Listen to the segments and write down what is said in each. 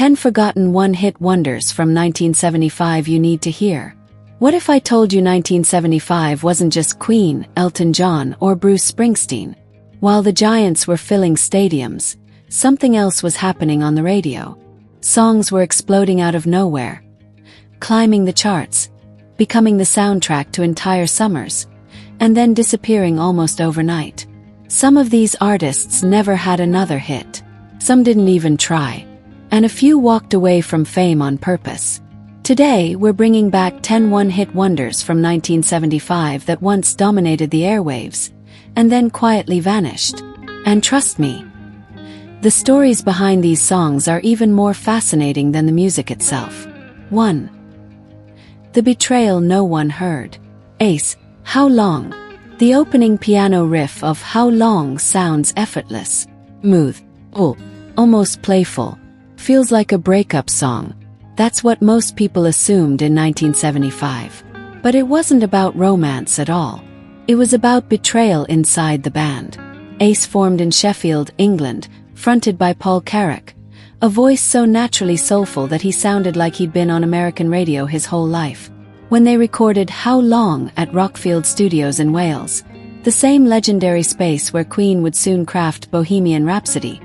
10 Forgotten One-Hit Wonders from 1975 You Need to Hear. What if I told you 1975 wasn't just Queen, Elton John, or Bruce Springsteen? While the giants were filling stadiums, something else was happening on the radio. Songs were exploding out of nowhere, climbing the charts, becoming the soundtrack to entire summers, and then disappearing almost overnight. Some of these artists never had another hit. Some didn't even try. And a few walked away from fame on purpose. Today, we're bringing back 10 one-hit wonders from 1975 that once dominated the airwaves, and then quietly vanished. And trust me, the stories behind these songs are even more fascinating than the music itself. 1. The Betrayal No One Heard. Ace, How Long? The opening piano riff of How Long sounds effortless, smooth, almost playful. Feels like a breakup song. That's what most people assumed in 1975. But it wasn't about romance at all. It was about betrayal inside the band. Ace formed in Sheffield, England, fronted by Paul Carrack, a voice so naturally soulful that he sounded like he'd been on American radio his whole life. When they recorded How Long at Rockfield Studios in Wales, the same legendary space where Queen would soon craft Bohemian Rhapsody,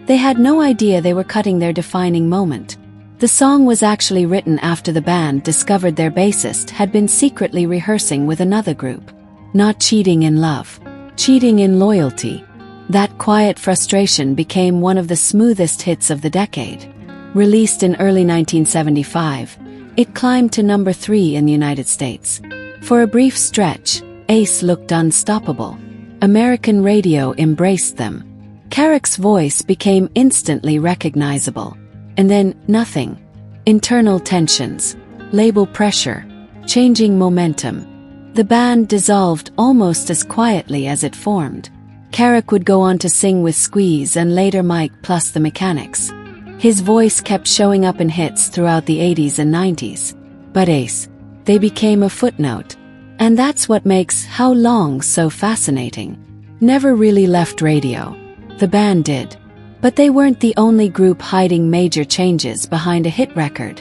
they had no idea they were cutting their defining moment. The song was actually written after the band discovered their bassist had been secretly rehearsing with another group. Not cheating in love, cheating in loyalty. That quiet frustration became one of the smoothest hits of the decade. Released in early 1975, it climbed to number 3 in the United States. For a brief stretch, Ace looked unstoppable. American radio embraced them. Carrack's voice became instantly recognizable. And then, nothing. Internal tensions, label pressure, changing momentum. The band dissolved almost as quietly as it formed. Carrack would go on to sing with Squeeze and later Mike plus the Mechanics. His voice kept showing up in hits throughout the 80s and 90s. But Ace, they became a footnote. And that's what makes How Long so fascinating. Never really left radio. The band did. But they weren't the only group hiding major changes behind a hit record.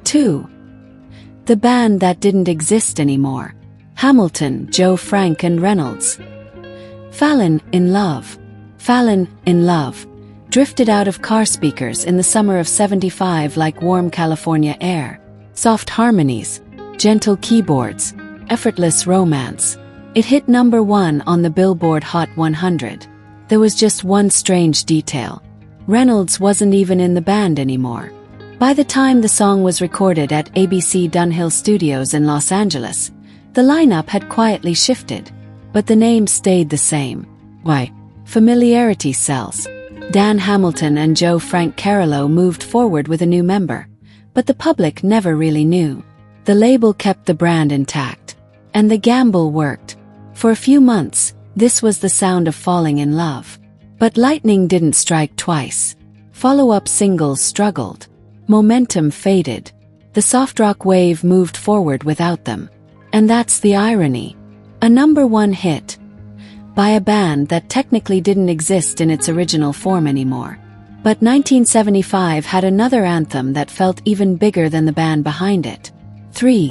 2. The band that didn't exist anymore. Hamilton, Joe Frank and Reynolds. Fallon, In Love. Fallon, In Love, drifted out of car speakers in the summer of '75 like warm California air. Soft harmonies, gentle keyboards, effortless romance. It hit number 1 on the Billboard Hot 100. There was just one strange detail. Reynolds wasn't even in the band anymore. By the time the song was recorded at ABC Dunhill Studios in Los Angeles, the lineup had quietly shifted. But the name stayed the same. Why? Familiarity sells. Dan Hamilton and Joe Frank Carollo moved forward with a new member, but the public never really knew. The label kept the brand intact. And the gamble worked. For a few months, this was the sound of falling in love. But lightning didn't strike twice. Follow-up singles struggled. Momentum faded. The soft rock wave moved forward without them. And that's the irony. A number 1 hit by a band that technically didn't exist in its original form anymore. But 1975 had another anthem that felt even bigger than the band behind it. 3.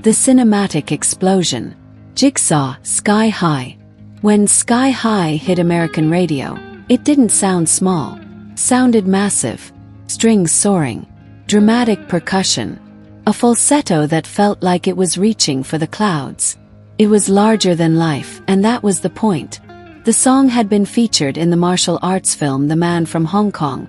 The Cinematic Explosion. Jigsaw, Sky High. When Sky High hit American radio, it didn't sound small. Sounded massive. Strings soaring. Dramatic percussion. A falsetto that felt like it was reaching for the clouds. It was larger than life, and that was the point. The song had been featured in the martial arts film The Man from Hong Kong,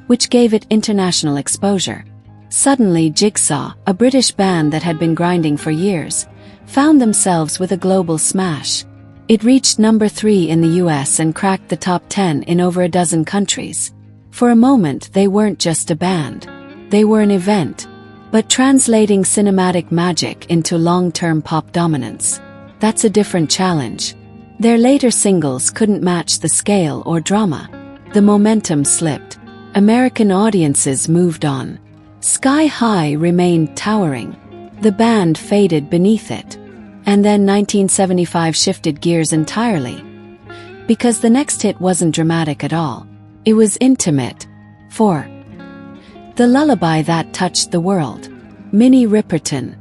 which gave it international exposure. Suddenly Jigsaw, a British band that had been grinding for years, found themselves with a global smash. It reached number 3 in the US and cracked the top 10 in over a dozen countries. For a moment they weren't just a band. They were an event. But translating cinematic magic into long-term pop dominance, that's a different challenge. Their later singles couldn't match the scale or drama. The momentum slipped. American audiences moved on. Sky High remained towering. The band faded beneath it. And then 1975 shifted gears entirely. Because the next hit wasn't dramatic at all. It was intimate. 4. The lullaby that touched the world. Minnie Riperton.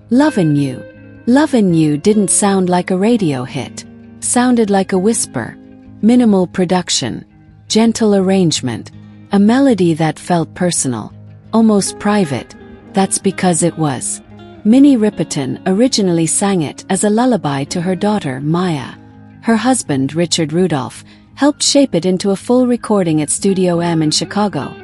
Lovin' You. Lovin' You didn't sound like a radio hit. Sounded like a whisper. Minimal production. Gentle arrangement. A melody that felt personal. Almost private. That's because it was. Minnie Riperton originally sang it as a lullaby to her daughter, Maya. Her husband, Richard Rudolph, helped shape it into a full recording at Studio M in Chicago,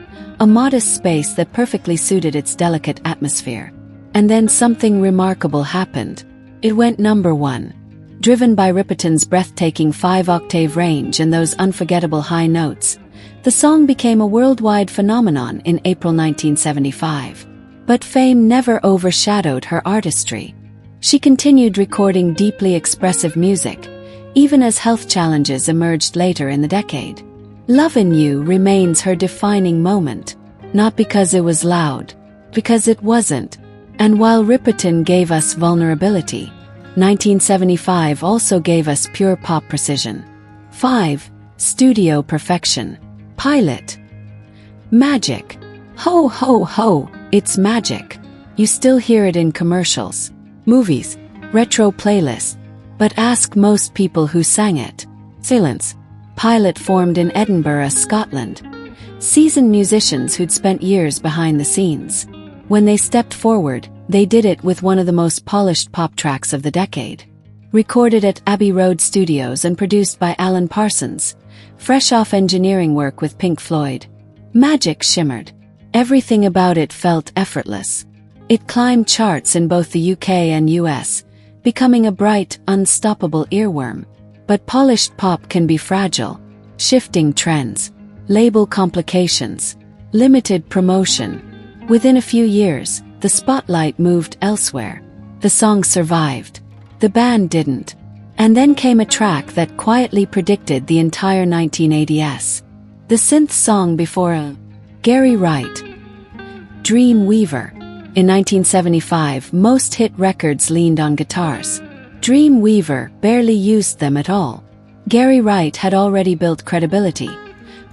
a modest space that perfectly suited its delicate atmosphere. And then something remarkable happened. It went #1. Driven by Riperton's breathtaking 5-octave range and those unforgettable high notes, the song became a worldwide phenomenon in April 1975. But fame never overshadowed her artistry. She continued recording deeply expressive music, even as health challenges emerged later in the decade. Lovin' You remains her defining moment, not because it was loud, because it wasn't. And while Riperton gave us vulnerability, 1975 also gave us pure pop precision. 5. Studio perfection. Pilot. Magic. Ho ho ho, it's magic. You still hear it in commercials, movies, retro playlists, but ask most people who sang it. Silence. Pilot formed in Edinburgh, Scotland. Seasoned musicians who'd spent years behind the scenes. When they stepped forward, they did it with one of the most polished pop tracks of the decade. Recorded at Abbey Road Studios and produced by Alan Parsons, fresh off engineering work with Pink Floyd. Magic shimmered. Everything about it felt effortless. It climbed charts in both the UK and US, becoming a bright, unstoppable earworm. But polished pop can be fragile. Shifting trends, label complications, limited promotion. Within a few years, the spotlight moved elsewhere. The song survived. The band didn't. And then came a track that quietly predicted the entire 1980s. The synth song before Gary Wright. Dream Weaver. In 1975, most hit records leaned on guitars. Dream Weaver barely used them at all. Gary Wright had already built credibility,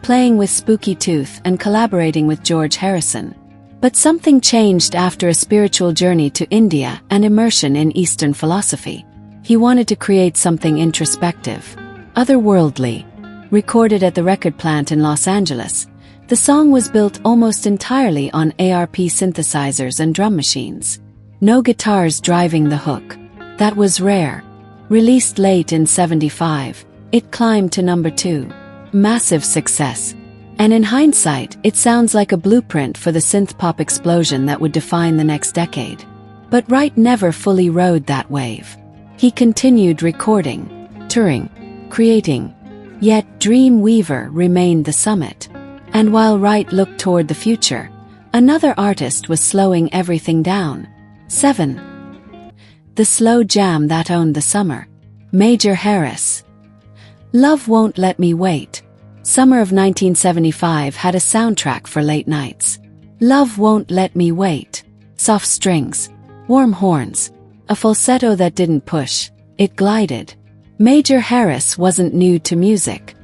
playing with Spooky Tooth and collaborating with George Harrison. But something changed after a spiritual journey to India and immersion in Eastern philosophy. He wanted to create something introspective, otherworldly. Recorded at the record plant in Los Angeles, the song was built almost entirely on ARP synthesizers and drum machines. No guitars driving the hook. That was rare. Released late in '75, it climbed to #2. Massive success. And in hindsight, it sounds like a blueprint for the synth-pop explosion that would define the next decade. But Wright never fully rode that wave. He continued recording, touring, creating. Yet Dream Weaver remained the summit. And while Wright looked toward the future, another artist was slowing everything down. 7. The slow jam that owned the summer. Major Harris. Love Won't Let Me Wait. Summer of 1975 had a soundtrack for late nights. Love Won't Let Me Wait. Soft strings, warm horns, a falsetto that didn't push, it glided. Major Harris wasn't new to music.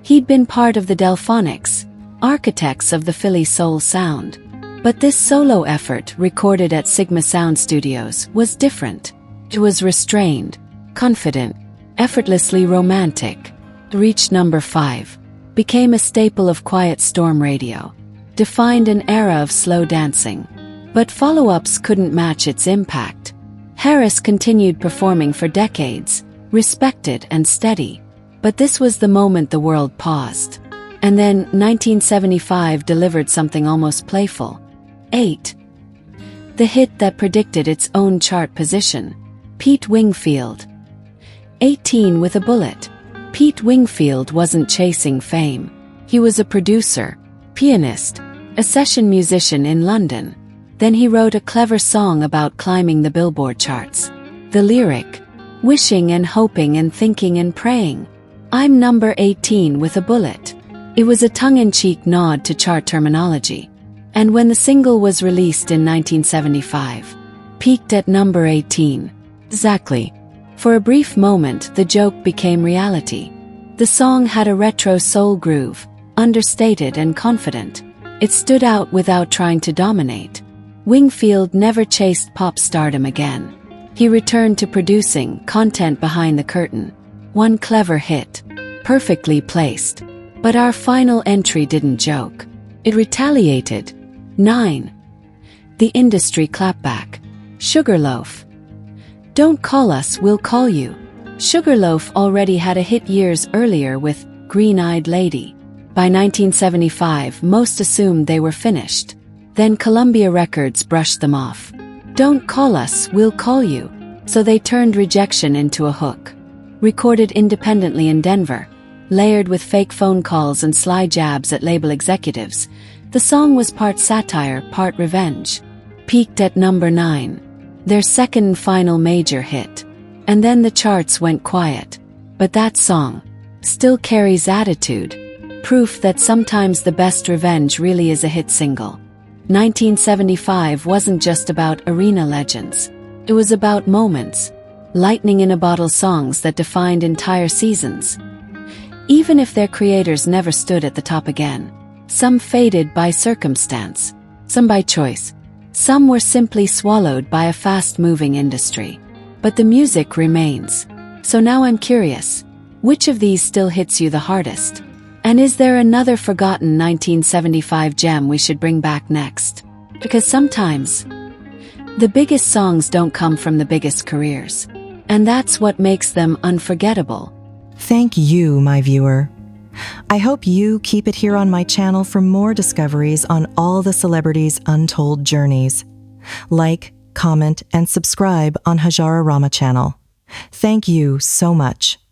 He'd been part of the Delphonics, architects of the Philly soul sound. But this solo effort, recorded at Sigma Sound Studios, was different. It was restrained, confident, effortlessly romantic. Reached #5. Became a staple of Quiet Storm radio. Defined an era of slow dancing. But follow-ups couldn't match its impact. Harris continued performing for decades, respected and steady. But this was the moment the world paused. And then 1975 delivered something almost playful. 8. The hit that predicted its own chart position. Pete Wingfield. 18 with a Bullet. Pete Wingfield wasn't chasing fame. He was a producer, pianist, a session musician in London. Then he wrote a clever song about climbing the Billboard charts. The lyric, wishing and hoping and thinking and praying. I'm number 18 with a bullet. It was a tongue-in-cheek nod to chart terminology. And when the single was released in 1975, peaked at number 18. Exactly. For a brief moment, the joke became reality. The song had a retro soul groove, understated and confident. It stood out without trying to dominate. Wingfield never chased pop stardom again. He returned to producing content behind the curtain. One clever hit. Perfectly placed. But our final entry didn't joke. It retaliated. 9. The industry clapback. Sugarloaf. Don't call us, we'll call you. Sugarloaf already had a hit years earlier with Green-Eyed Lady. By 1975, most assumed they were finished. Then Columbia Records brushed them off. Don't call us, we'll call you. So they turned rejection into a hook. Recorded independently in Denver, layered with fake phone calls and sly jabs at label executives, the song was part satire, part revenge. Peaked at number 9. Their second and final major hit. And then the charts went quiet. But that song still carries attitude. Proof that sometimes the best revenge really is a hit single. 1975 wasn't just about arena legends. It was about moments. Lightning in a bottle songs that defined entire seasons. Even if their creators never stood at the top again. Some faded by circumstance. Some by choice. Some were simply swallowed by a fast-moving industry. But the music remains. So now I'm curious, which of these still hits you the hardest? And is there another forgotten 1975 gem we should bring back next? Because sometimes, the biggest songs don't come from the biggest careers. And that's what makes them unforgettable. Thank you, my viewer. I hope you keep it here on my channel for more discoveries on all the celebrities' untold journeys. Like, comment, and subscribe on Hajararama channel. Thank you so much.